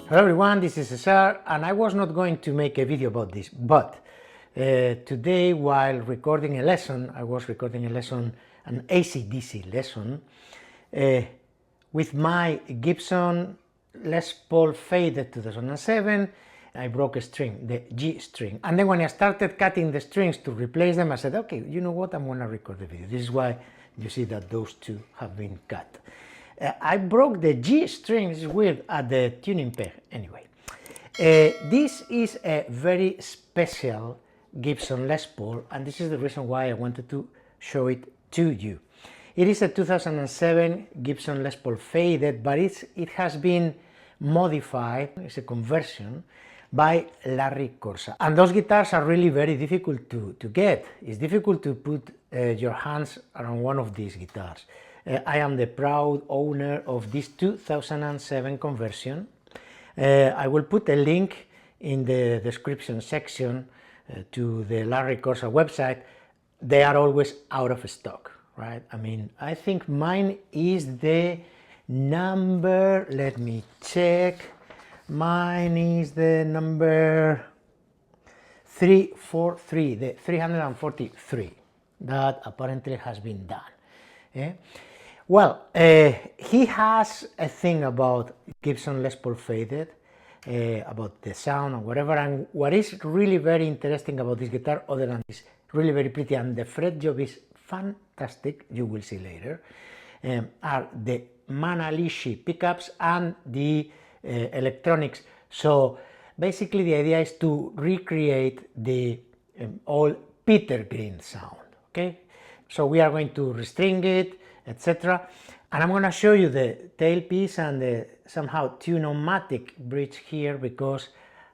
Hello everyone, this is Cesar, and I was not going to make a video about this, but today while recording a lesson, I was recording a lesson, an AC/DC lesson, with my Gibson Les Paul Faded 2007. I broke a string, the G string, and then when I started cutting the strings to replace them, I said, okay, you know what, I'm going to record the video. This is why you see that those two have been cut. I broke the G string, it's weird, at the tuning peg. Anyway, this is a very special Gibson Les Paul, and this is the reason why I wanted to show it to you. It is a 2007 Gibson Les Paul Faded, but it has been modified, it's a conversion, by Larry Corsa. And those guitars are really very difficult to get. It's difficult to put your hands around one of these guitars. I am the proud owner of this 2007 conversion. I will put a link in the description section to the Larry Corsa website. They are always out of stock, right? I mean, I think mine is the number, let me check, mine is the number 343, the 343 that apparently has been done. Yeah? Well, he has a thing about Gibson Les Paul Faded, about the sound and whatever, and what is really very interesting about this guitar, other than it's really very pretty and the fret job is fantastic, you will see later, are the Manalishi pickups and the electronics. So basically the idea is to recreate the old Peter Green sound, okay? So we are going to restring it, etc. And I'm going to show you the tailpiece and the somehow tune-o-matic bridge here, because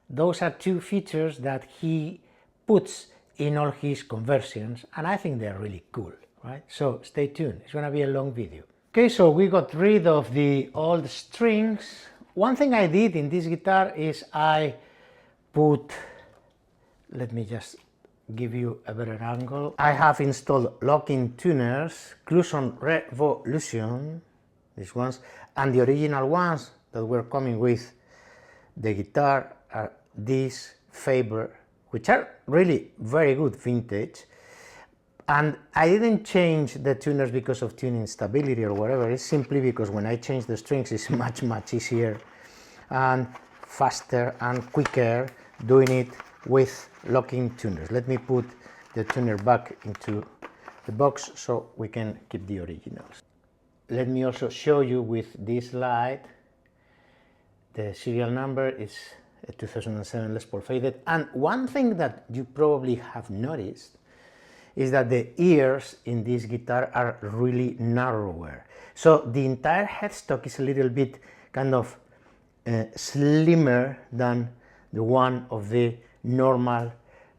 those are two features that he puts in all his conversions, and I think they're really cool, right? So stay tuned, it's going to be a long video. Okay, so we got rid of the old strings. One thing I did in this guitar is I put, let me just give you a better angle. I have installed locking tuners, Gibson Revolution, these ones, and the original ones that were coming with the guitar are these Faber, which are really very good vintage. And I didn't change the tuners because of tuning stability or whatever, it's simply because when I change the strings it's much easier and faster and quicker doing it with locking tuners. Let me put the tuner back into the box so we can keep the originals. Let me also show you with this light. The serial number is a 2007 Les Paul Faded, and one thing that you probably have noticed is that the ears in this guitar are really narrower. So the entire headstock is a little bit kind of slimmer than the one of the normal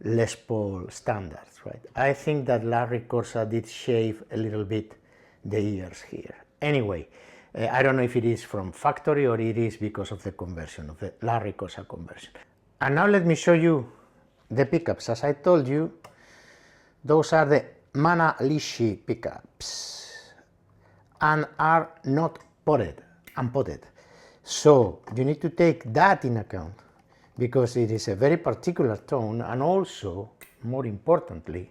Les Paul standards, right? I think that Larry Corsa did shave a little bit the ears here. Anyway, I don't know if it is from factory or it is because of the conversion, of the Larry Corsa conversion. And now let me show you the pickups. As I told you, those are the Manalishi pickups and are not unpotted. So you need to take that in account, because it is a very particular tone, and also, more importantly,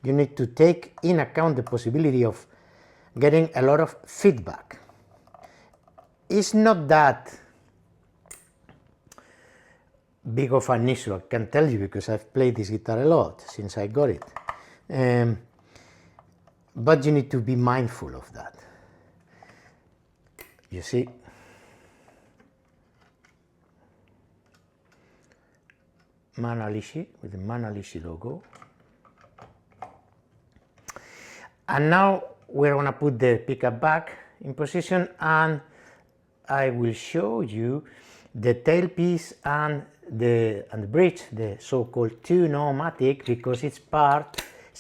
you need to take in account the possibility of getting a lot of feedback. It's not that big of an issue, I can tell you, because I've played this guitar a lot since I got it. But you need to be mindful of that. You see, Manalishi with the Manalishi logo. And now we're going to put the pickup back in position, and I will show you the tailpiece and the bridge, the so-called tune-o-matic, because it's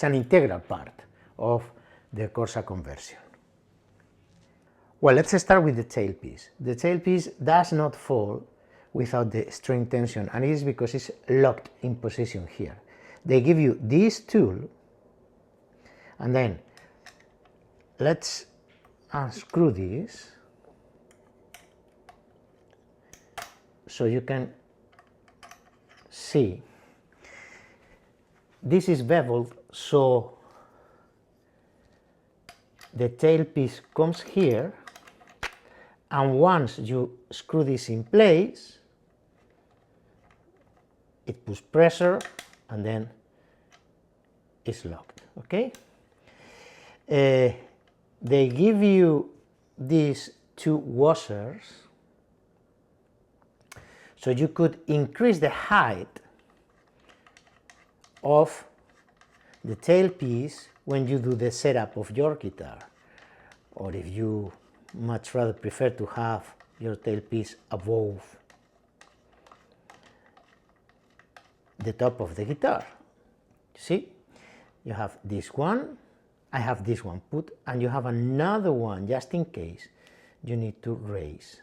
an integral part of the Corsa conversion. Well, let's start with the tailpiece. The tailpiece does not fall without the string tension, and it is because it's locked in position here. They give you this tool, and then let's unscrew this so you can see this is beveled, so the tailpiece comes here, and once you screw this in place, it puts pressure and then it's locked. Okay, they give you these two washers, so you could increase the height of the tailpiece when you do the setup of your guitar, or if you much rather prefer to have your tailpiece above the top of the guitar. See, you have this one, I have this one put, and you have another one just in case you need to raise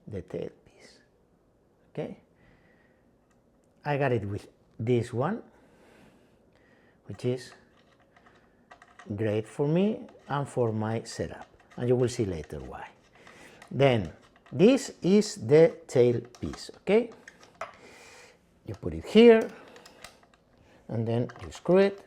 the tailpiece. Okay, I got it with this one, which is great for me and for my setup, and you will see later why. Then this is the tailpiece. Okay, you put it here and then you screw it,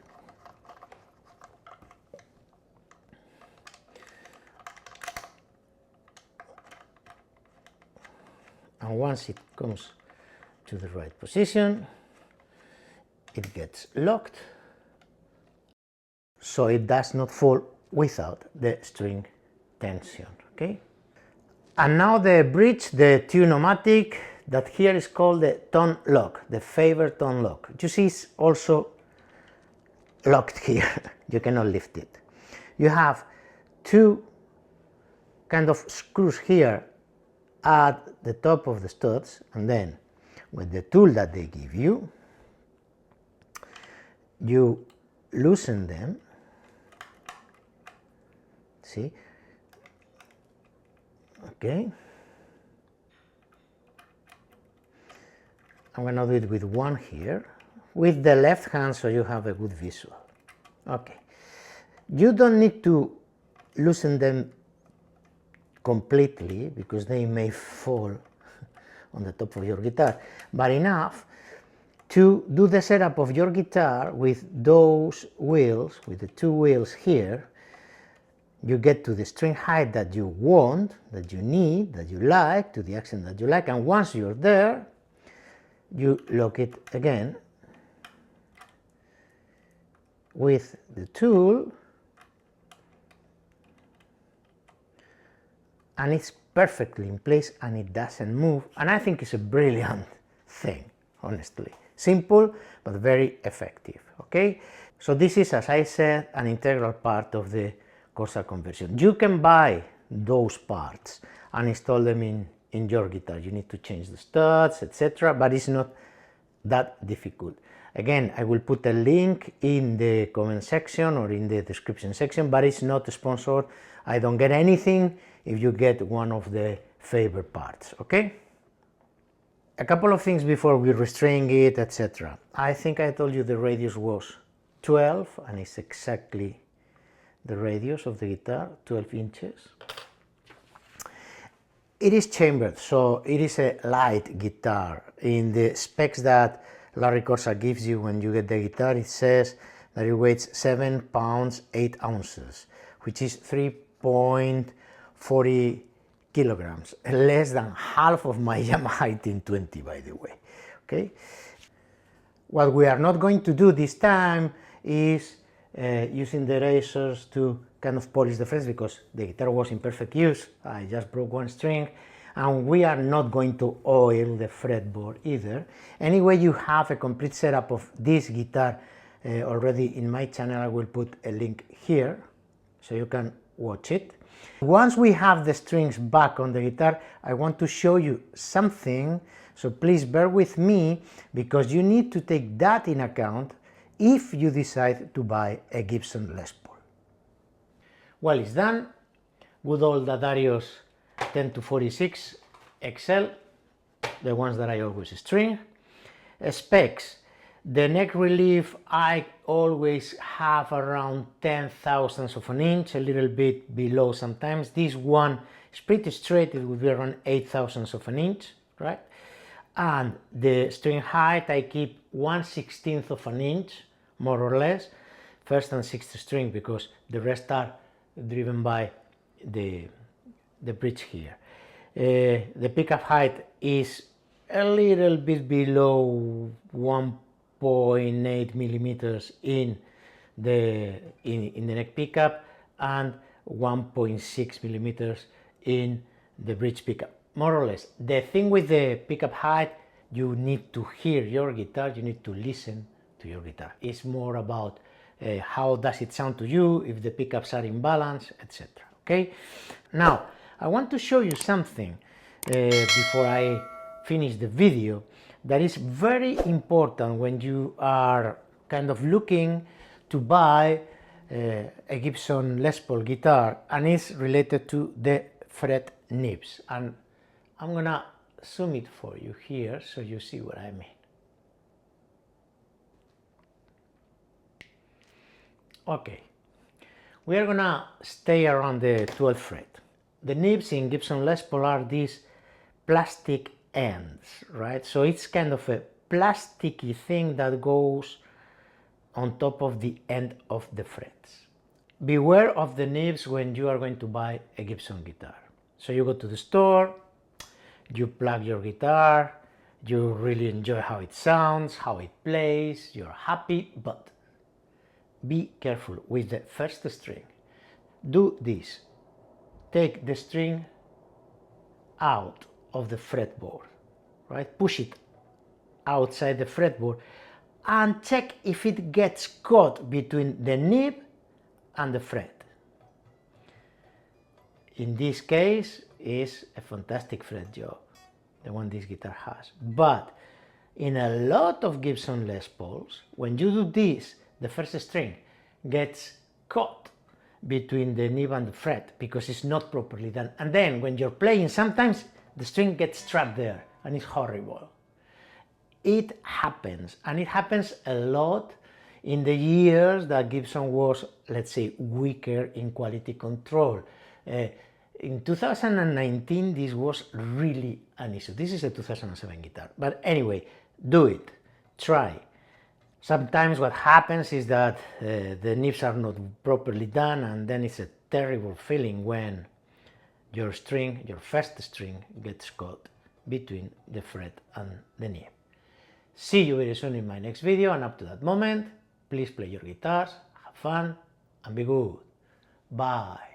and once it comes to the right position, it gets locked, so it does not fall without the string tension. Okay, and now the bridge, the tune-o-matic, that here is called the tone lock, the favor tone lock. You see it's also locked here. You cannot lift it. You have two kind of screws here at the top of the studs, and then with the tool that they give you, you loosen them. See? Okay. I'm going to do it with one here, with the left hand, so you have a good visual. Okay. You don't need to loosen them completely because they may fall on the top of your guitar, but enough to do the setup of your guitar with those wheels, with the two wheels here. You get to the string height that you want, that you need, that you like, to the accent that you like, and once you're there, you lock it again with the tool, and it's perfectly in place and it doesn't move, and I think it's a brilliant thing, honestly. Simple but very effective. Okay, so this is, as I said, an integral part of the Corsa conversion. You can buy those parts and install them in your guitar. You need to change the studs, etc., but it's not that difficult. Again, I will put a link in the comment section or in the description section, but it's not sponsored. I don't get anything if you get one of the favor parts. Okay, a couple of things before we restring it, etc. I think I told you the radius was 12, and it's exactly the radius of the guitar, 12 inches. It is chambered, so it is a light guitar. In the specs that Larry Corsa gives you when you get the guitar, it says that it weighs 7 pounds 8 ounces, which is 3.40 kilograms, less than half of my Yamaha 1820, by the way. Okay. What we are not going to do this time is using the razors to kind of polish the frets, because the guitar was in perfect use. I just broke one string, and we are not going to oil the fretboard either. Anyway, you have a complete setup of this guitar already in my channel. I will put a link here so you can watch it. Once we have the strings back on the guitar, I want to show you something, so please bear with me, because you need to take that in account if you decide to buy a Gibson Les Paul. Well, it's done. Good old Adarios 10-46 XL, the ones that I always string. Specs. The neck relief I always have around 10,000ths of an inch, a little bit below sometimes. This one is pretty straight, it would be around 8,000ths of an inch, right? And the string height I keep 1/16 of an inch, more or less, first and sixth string, because the rest are driven by the bridge here. The pickup height is a little bit below 1.8 millimeters in the neck pickup and 1.6 millimeters in the bridge pickup, more or less. The thing with the pickup height, you need to hear your guitar, you need to listen to your guitar. It's more about how does it sound to you, if the pickups are in balance, etc. Okay? Now, I want to show you something before I finish the video that is very important when you are kind of looking to buy a Gibson Les Paul guitar, and it's related to the fret nibs. And I'm gonna zoom it for you here so you see what I mean. Okay, we are gonna stay around the 12th fret. The nibs in Gibson Les Paul are these plastic ends, right? So it's kind of a plasticky thing that goes on top of the end of the frets. Beware of the nibs when you are going to buy a Gibson guitar. So you go to the store, you plug your guitar, you really enjoy how it sounds, how it plays, you're happy, but be careful with the first string. Do this. Take the string out of the fretboard, right? Push it outside the fretboard and check if it gets caught between the nib and the fret. In this case, is a fantastic fret job, the one this guitar has. But in a lot of Gibson Les Pauls, when you do this, the first string gets caught between the nib and the fret because it's not properly done. And then when you're playing, sometimes the string gets trapped there and it's horrible. It happens, and it happens a lot in the years that Gibson was, let's say, weaker in quality control. In 2019, this was really an issue. This is a 2007 guitar. But anyway, do it. Try. Sometimes what happens is that the nibs are not properly done, and then it's a terrible feeling when your string, your first string, gets caught between the fret and the nib. See you very soon in my next video, and up to that moment, please play your guitars, have fun, and be good. Bye.